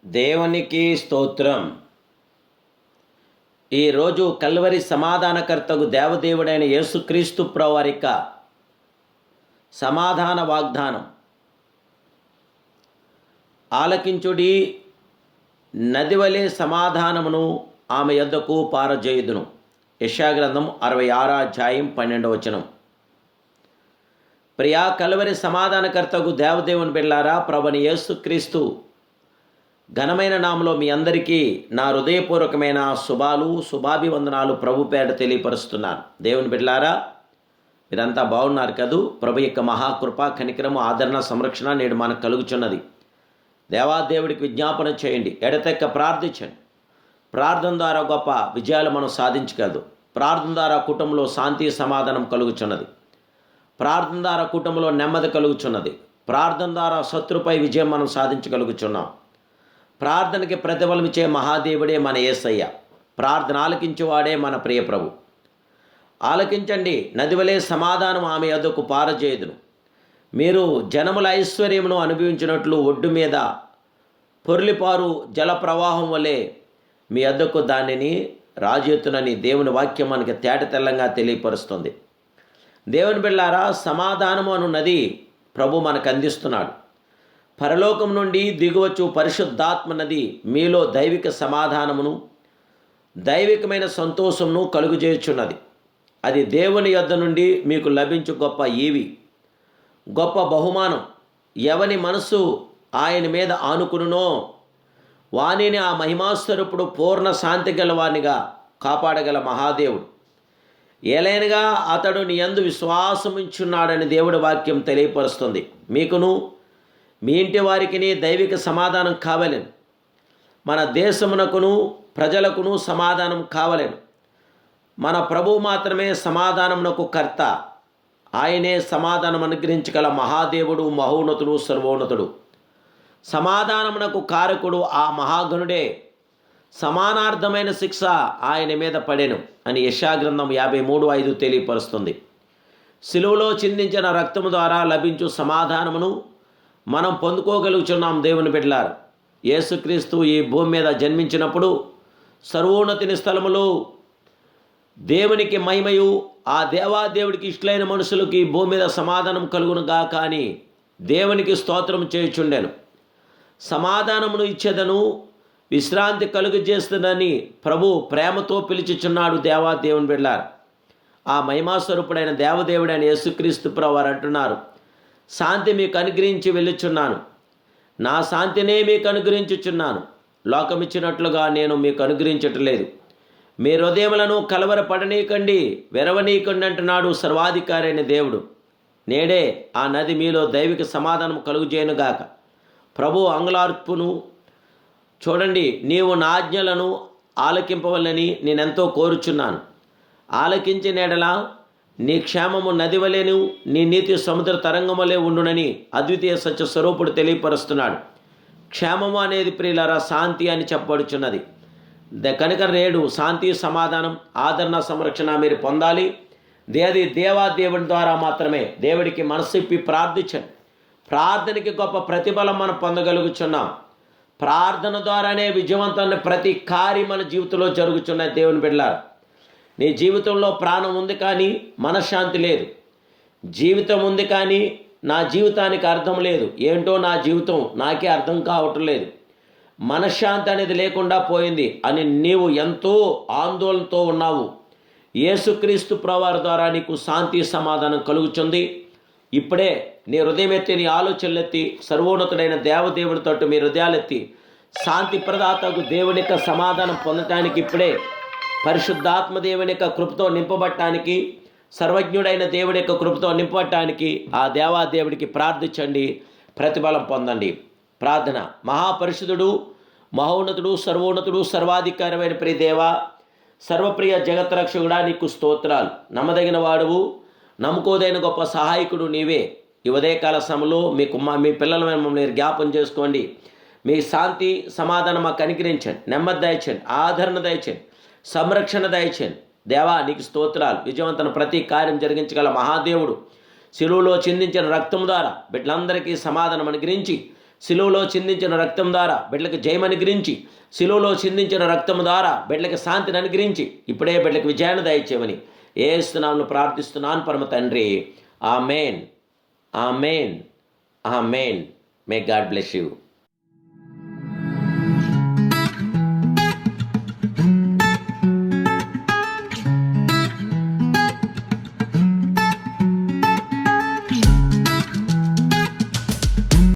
దేవునికి స్తోత్రం. ఈరోజు కల్వరి సమాధానకర్తకు దేవదేవుడైన యేసుక్రీస్తు ప్రవారిక సమాధాన వాగ్దానం. ఆలకించుడి, నదివలే సమాధానమును ఆమె యొద్దకు పారజేయుదును. యెషయా గ్రంథం 66:12. ప్రియా కల్వరి సమాధానకర్తకు దేవదేవుని బిడ్డలారా, ప్రభువైన యేసుక్రీస్తు ఘనమైన నామలో మీ అందరికీ నా హృదయపూర్వకమైన శుభాభివందనాలు ప్రభు పేరిట తెలియపరుస్తున్నాను. దేవుని బిడ్డలారా, మీరంతా బాగున్నారు కదూ? ప్రభు యొక్క మహాకృప, కనికరము, ఆదరణ, సంరక్షణ నేడు మనకు కలుగుచున్నది. దేవాదేవుడికి విజ్ఞాపన చేయండి, ఎడతెక్క ప్రార్థించండి. ప్రార్థన ద్వారా గొప్ప విజయాలు మనం సాధించగలదు. ప్రార్థన ద్వారా కుటుంబంలో శాంతి సమాధానం కలుగుచున్నది. ప్రార్థన ద్వారా కుటుంబంలో నెమ్మది కలుగుచున్నది. ప్రార్థన ద్వారా శత్రుపై విజయం మనం సాధించగలుగుచున్నాం. ప్రార్థనకి ప్రతిఫలమిచ్చే మహాదేవుడే మన యేసయ్య. ప్రార్థన ఆలకించేవాడే మన ప్రియ ప్రభు. ఆలకించండి, నదివలే సమాధానం ఆమె యొద్దకు పారజేయుదును. మీరు జనముల ఐశ్వర్యమును అనుభవించినట్లు ఒడ్డు మీద పొర్లిపారు జల ప్రవాహం వలె మీ యొద్దకు దానిని రాజెత్తునని దేవుని వాక్యం మనకి తేటతెల్లంగా తెలియపరుస్తుంది. దేవుని బిడ్డలారా, సమాధానము అను నది ప్రభు మనకు అందిస్తున్నాడు. పరలోకం నుండి దిగువచ్చు పరిశుద్ధాత్మ నది మీలో దైవిక సమాధానమును, దైవికమైన సంతోషమును కలుగజేయుచున్నది. అది దేవుని యొద్ద నుండి మీకు లభించు గొప్ప ఈవి, గొప్ప బహుమానం. ఎవని మనసు ఆయన మీద ఆనుకునునో వానిని ఆ మహిమాస్వరూపుడు పూర్ణ శాంతి గలవానిగా కాపాడగల మహాదేవుడు. ఏలైనగా అతడు నీ యందు విశ్వాసముంచున్నాడని దేవుడి వాక్యం తెలియపరుస్తుంది. మీకును మీ ఇంటి వారికి దైవిక సమాధానం కావలేను. మన దేశమునకును ప్రజలకును సమాధానం కావలేను. మన ప్రభువు మాత్రమే సమాధానమునకు కర్త. ఆయనే సమాధానం అనుగ్రహించగల మహాదేవుడు, మహోన్నతుడు, సర్వోన్నతుడు. సమాధానమునకు కారకుడు ఆ మహాగణుడే. సమానార్థమైన శిక్ష ఆయన మీద పడెను అని యెషయా గ్రంథం 53:5 తెలియపరుస్తుంది. సిలువలో చిందించిన రక్తము ద్వారా లభించు సమాధానమును మనం పొందుకోగలుగుచున్నాం. దేవుని బిడ్డలారు, యేసుక్రీస్తు ఈ భూమి మీద జన్మించినప్పుడు సర్వోన్నతిని స్థలములో దేవునికి మహిమయు, ఆ దేవాదేవుడికి ఇష్టలైన మనుషులకి ఈ భూమి మీద సమాధానం కలుగునుగా కానీ దేవునికి స్తోత్రం చేయుచుండెను. సమాధానమును ఇచ్చేదను, విశ్రాంతి కలుగజేస్తుందని ప్రభు ప్రేమతో పిలిచిచున్నాడు. దేవాదేవుని బిడ్డలారు, ఆ మహిమాస్వరూపుడైన దేవదేవుడైన యేసుక్రీస్తు ప్రభువారు అంటున్నారు, శాంతి మీకు అనుగ్రహించి వెళ్ళుచున్నాను, నా శాంతినే మీకు అనుగ్రహించుచున్నాను. లోకమిచ్చినట్లుగా నేను మీకు అనుగ్రహించట్లేదు. మీ హృదయములను కలవరపడనీయకండి, వెరవనీయకండి అంటున్నాడు సర్వాధికారి అయిన దేవుడు. నేడే ఆ నది మీలో దైవిక సమాధానం కలుగుజేయునుగాక. ప్రభు అంగుళార్పును చూడండి, నీవు నా ఆజ్ఞలను ఆలకింపవలని నేనెంతో కోరుచున్నాను. ఆలకించిన ఎడలా నీ క్షేమము నదివలేను, నీ నీతి సముద్ర తరంగములే ఉండునని అద్వితీయ సత్య స్వరూపుడు తెలియపరుస్తున్నాడు. క్షేమము అనేది ప్రియులారా శాంతి అని చెప్పబడుచున్నది. కనుక నేడు శాంతి, సమాధానం, ఆదరణ, సంరక్షణ మీరు పొందాలి. దేవాదేవుని ద్వారా మాత్రమే. దేవుడికి మనసిప్పి ప్రార్థించండి. ప్రార్థనకి గొప్ప ప్రతిఫలం మనం పొందగలుగుచున్నాం. ప్రార్థన ద్వారానే విజయవంతమైన ప్రతి కార్యం మన జీవితంలో జరుగుతున్నది. దేవుని బిడ్డలారా, నీ జీవితంలో ప్రాణం ఉంది కానీ మనశ్శాంతి లేదు. జీవితం ఉంది కానీ నా జీవితానికి అర్థం లేదు. ఏంటో నా జీవితం నాకే అర్థం కావటం లేదు, మనశ్శాంతి అనేది లేకుండా పోయింది అని నీవు ఎంతో ఆందోళనతో ఉన్నావు. యేసుక్రీస్తు ప్రభువారి ద్వారా నీకు శాంతి సమాధానం కలుగుతుంది. ఇప్పుడే నీ హృదయం ఎత్తి, నీ ఆలోచనలెత్తి, సర్వోన్నతుడైన దేవదేవుడి తట్టు మీ హృదయాలెత్తి శాంతి ప్రదాతకు దేవుని యొక్క సమాధానం పొందటానికి, ఇప్పుడే పరిశుద్ధాత్మ దేవుని యొక్క కృపతో నింపబట్టడానికి, సర్వజ్ఞుడైన దేవుడి యొక్క కృపతో నింపబట్టడానికి ఆ దేవాదేవుడికి ప్రార్థించండి, ప్రతిఫలం పొందండి. ప్రార్థన. మహాపరిశుద్ధుడు, మహోన్నతుడు, సర్వోన్నతుడు, సర్వాధికారమైన ప్రియ దేవ, సర్వప్రియ జగత్రక్షకుడా, నీకు స్తోత్రాలు. నమ్మదగిన వాడువు, నమ్ముకోదైన గొప్ప సహాయకుడు నీవే. ఈ ఉదయకాల సమయంలో మీ పిల్లల మమ్మల్ని జ్ఞాపం చేసుకోండి. మీ శాంతి సమాధానం మాకు అనుగ్రహించండి, నెమ్మది దయచండి, ఆదరణ దయచండి, సంరక్షణ దయచేయండి. దేవా నీకు స్తోత్రాలు. విజయవంతమైన ప్రతి కార్యం జరిగించగల మహాదేవుడు, శిలువలో చిందించిన రక్తం ద్వారా బిడ్డలందరికీ సమాధానం అనుగ్రహించి శిలువలో చిందించిన రక్తం ద్వారా బిడ్డలకు జయం అనుగ్రహించి, శిలువలో చిందించిన రక్తం ద్వారా బిడ్డలకు శాంతిని అనుగ్రహించి, ఇప్పుడే బిడ్డలకు విజయాన్ని దయచేయమని యేసు నామములో ప్రార్థిస్తున్నాను పరమ తండ్రి. Amen, amen, amen. May God bless you.